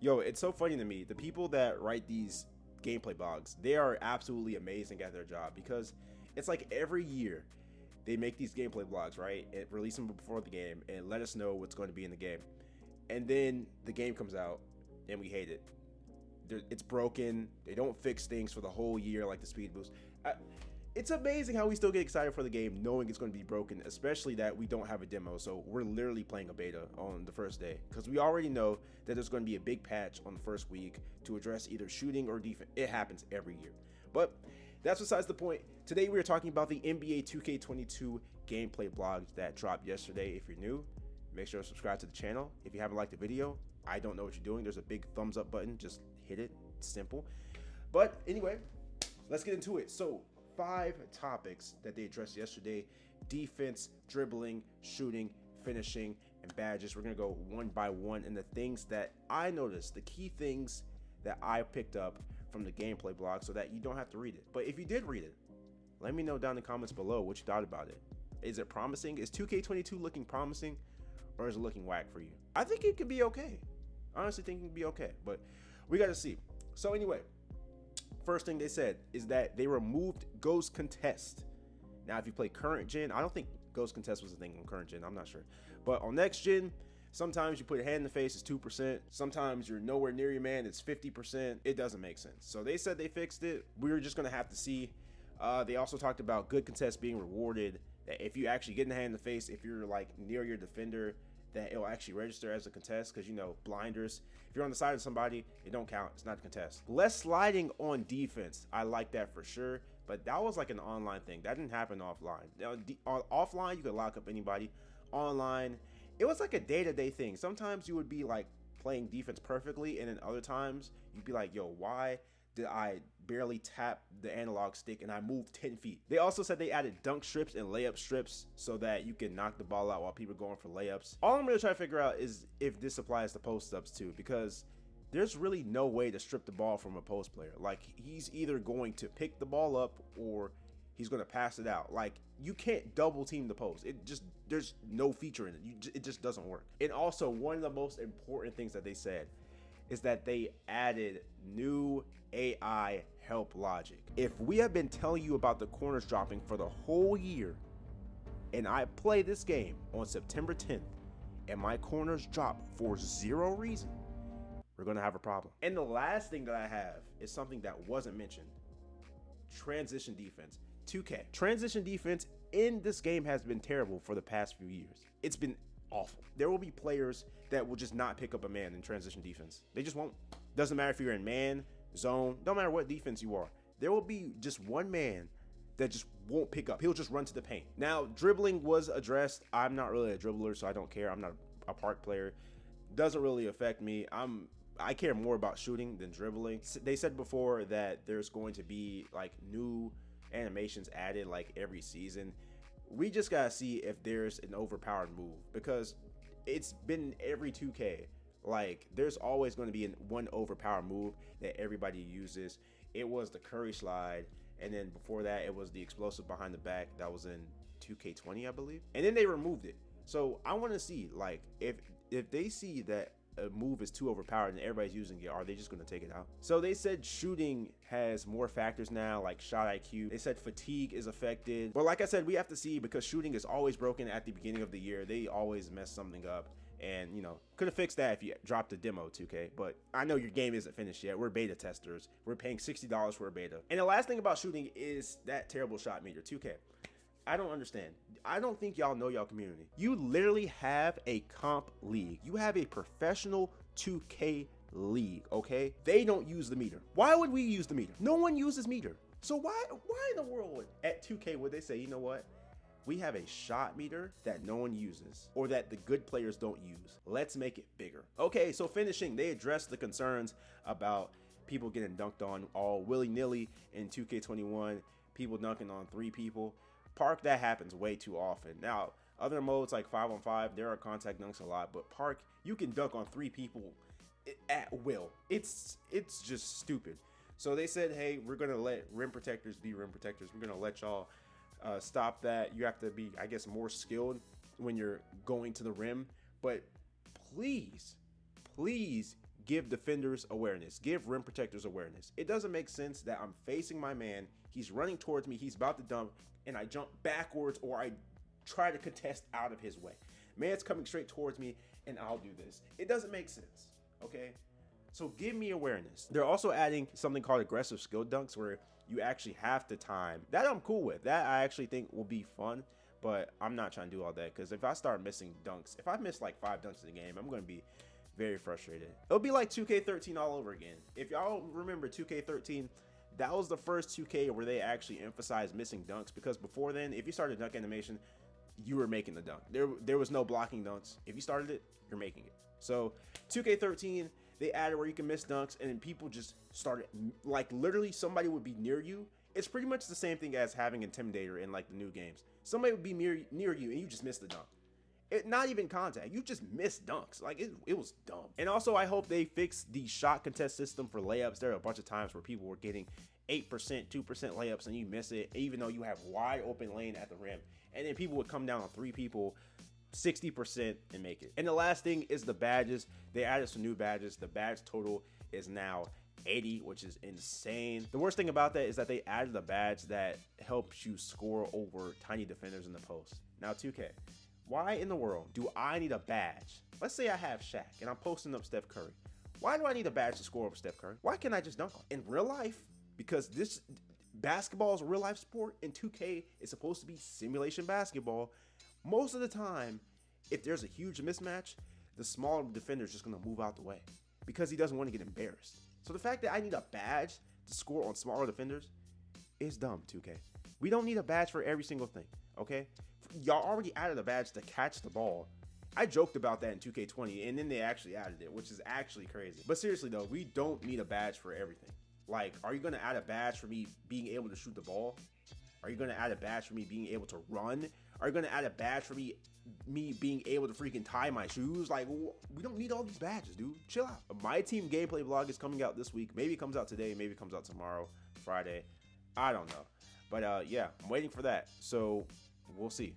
Yo, it's so funny to me. The people that write these gameplay blogs, they are absolutely amazing at their job because it's like every year they make these gameplay blogs, right? And release them before the game and let us know what's going to be in the game. And then the game comes out and we hate it. It's broken. They don't fix things for the whole year like the speed boost. It's amazing how we still get excited for the game knowing it's going to be broken, especially that we don't have a demo. So we're literally playing a beta on the first day because we already know that there's going to be a big patch on the first week to address either shooting or defense. It happens every year. But that's besides the point. Today we are talking about the NBA 2K22 gameplay blog that dropped yesterday. If you're new, make sure to subscribe to the channel. If you haven't liked the video, I don't know what you're doing. There's a big thumbs up button. Just hit it. It's simple. But anyway, let's get into it. So 5 topics that they addressed yesterday: defense, dribbling, shooting, finishing, and badges. We're going to go one by one. And the things that I noticed, the key things that I picked up from the gameplay blog so that you don't have to read it. But if you did read it, let me know down in the comments below what you thought about it. Is it promising? Is 2K22 looking promising, or is it looking whack for you? I think it could be okay. I honestly think it could be okay, but we got to see. So anyway, first thing they said is that they removed Ghost Contest. Now, if you play current gen, I don't think Ghost Contest was a thing on current gen. I'm not sure. But on next gen, sometimes you put a hand in the face, it's 2%. Sometimes you're nowhere near your man, it's 50%. It doesn't make sense. So they said they fixed it. We were just going to have to see. They also talked about good contests being rewarded. That if you actually get in the hand in the face, if you're like near your defender, that it'll actually register as a contest, because you know, blinders, if you're on the side of somebody, it don't count. It's not a contest. Less sliding on defense. I like that for sure, but that was like an online thing. That didn't happen offline. Now, offline, you could lock up anybody. Online, it was like a day-to-day thing. Sometimes you would be like playing defense perfectly, and then other times you'd be like, yo, why did I barely tap the analog stick and I moved 10 feet? They also said they added dunk strips and layup strips so that you can knock the ball out while people are going for layups. All I'm really trying to figure out is if this applies to post-ups too, because there's really no way to strip the ball from a post player. Like, he's either going to pick the ball up or he's going to pass it out. Like, you can't double team the post. There's no feature in it. It just doesn't work. And also, one of the most important things that they said is that they added new AI help logic. If we have been telling you about the corners dropping for the whole year, and I play this game on September 10th, and my corners drop for 0 reason, we're gonna have a problem. And the last thing that I have is something that wasn't mentioned: transition defense. 2K. Transition defense in this game has been terrible for the past few years. It's been awful. There will be players that will just not pick up a man in transition defense. They just won't. Doesn't matter if you're in man, zone, don't matter what defense you are. There will be just one man that just won't pick up. He'll just run to the paint. Now, dribbling was addressed. I'm not really a dribbler, so I don't care. I'm not a park player. Doesn't really affect me. I care more about shooting than dribbling. They said before that there's going to be like new animations added like every season. We just gotta see if there's an overpowered move, because it's been every 2K. Like, there's always going to be one overpowered move that everybody uses. It was the Curry slide, and then before that, it was the explosive behind the back. That was in 2K20, I believe. And then they removed it. So I want to see, like, if they see that a move is too overpowered and everybody's using it, are they just going to take it out? So they said shooting has more factors now, like shot IQ. They said fatigue is affected. But like I said, we have to see, because shooting is always broken at the beginning of the year. They always mess something up. And, you know, could have fixed that if you dropped a demo, 2K. But I know your game isn't finished yet. We're beta testers. We're paying $60 for a beta. And the last thing about shooting is that terrible shot meter, 2K. I don't understand. I don't think y'all know y'all community. You literally have a comp league. You have a professional 2K league, okay? They don't use the meter. Why would we use the meter? No one uses meter. So why in the world at 2K would they say, you know what? We have a shot meter that no one uses, or that the good players don't use. Let's make it bigger. Okay, so finishing, they addressed the concerns about people getting dunked on all willy-nilly in 2K21, people dunking on 3 people. Park, that happens way too often. Now, other modes like 5-on-5, there are contact dunks a lot, but Park, you can dunk on 3 people at will. It's just stupid. So they said, hey, we're gonna let rim protectors be rim protectors. We're gonna let y'all stop that. You have to be, I guess, more skilled when you're going to the rim, but please give defenders awareness, give rim protectors awareness. It doesn't make sense that I'm facing my man, he's running towards me, he's about to dunk, and I jump backwards or I try to contest out of his way. Man's coming straight towards me and I'll do this. It doesn't make sense, okay? So give me awareness. They're also adding something called aggressive skill dunks where you actually have to time. That I'm cool with. That I actually think will be fun, but I'm not trying to do all that because if I start missing dunks, if I miss like 5 dunks in the game, I'm going to be very frustrated. It'll be like 2K13 all over again. If y'all remember 2K13, that was the first 2K where they actually emphasized missing dunks, because before then, if you started dunk animation, you were making the dunk. There was no blocking dunks. If you started it, you're making it. So 2K13, they added where you can miss dunks, and then people just started, like literally somebody would be near you. It's pretty much the same thing as having Intimidator in like the new games. Somebody would be near you and you just missed the dunk. Not even contact, you just missed dunks. Like it was dumb. And also I hope they fix the shot contest system for layups. There are a bunch of times where people were getting 8%, 2% layups and you miss it, even though you have wide open lane at the rim. And then people would come down on 3 people, 60% and make it. And the last thing is the badges. They added some new badges. The badge total is now 80, which is insane. The worst thing about that is that they added a badge that helps you score over tiny defenders in the post. Now 2K, why in the world do I need a badge? Let's say I have Shaq and I'm posting up Steph Curry. Why do I need a badge to score over Steph Curry? Why can't I just dunk on him? In real life, because this basketball is a real life sport and 2K is supposed to be simulation basketball, most of the time, if there's a huge mismatch, the smaller defender is just going to move out the way because he doesn't want to get embarrassed. So the fact that I need a badge to score on smaller defenders is dumb, 2K. We don't need a badge for every single thing, okay? Y'all already added a badge to catch the ball. I joked about that in 2K20, and then they actually added it, which is actually crazy. But seriously, though, we don't need a badge for everything. Like, are you going to add a badge for me being able to shoot the ball? Are you going to add a badge for me being able to run? Are you going to add a badge for me being able to freaking tie my shoes? Like, we don't need all these badges, dude. Chill out. My team gameplay vlog is coming out this week. Maybe it comes out today. Maybe it comes out tomorrow, Friday. I don't know. But yeah, I'm waiting for that. So we'll see.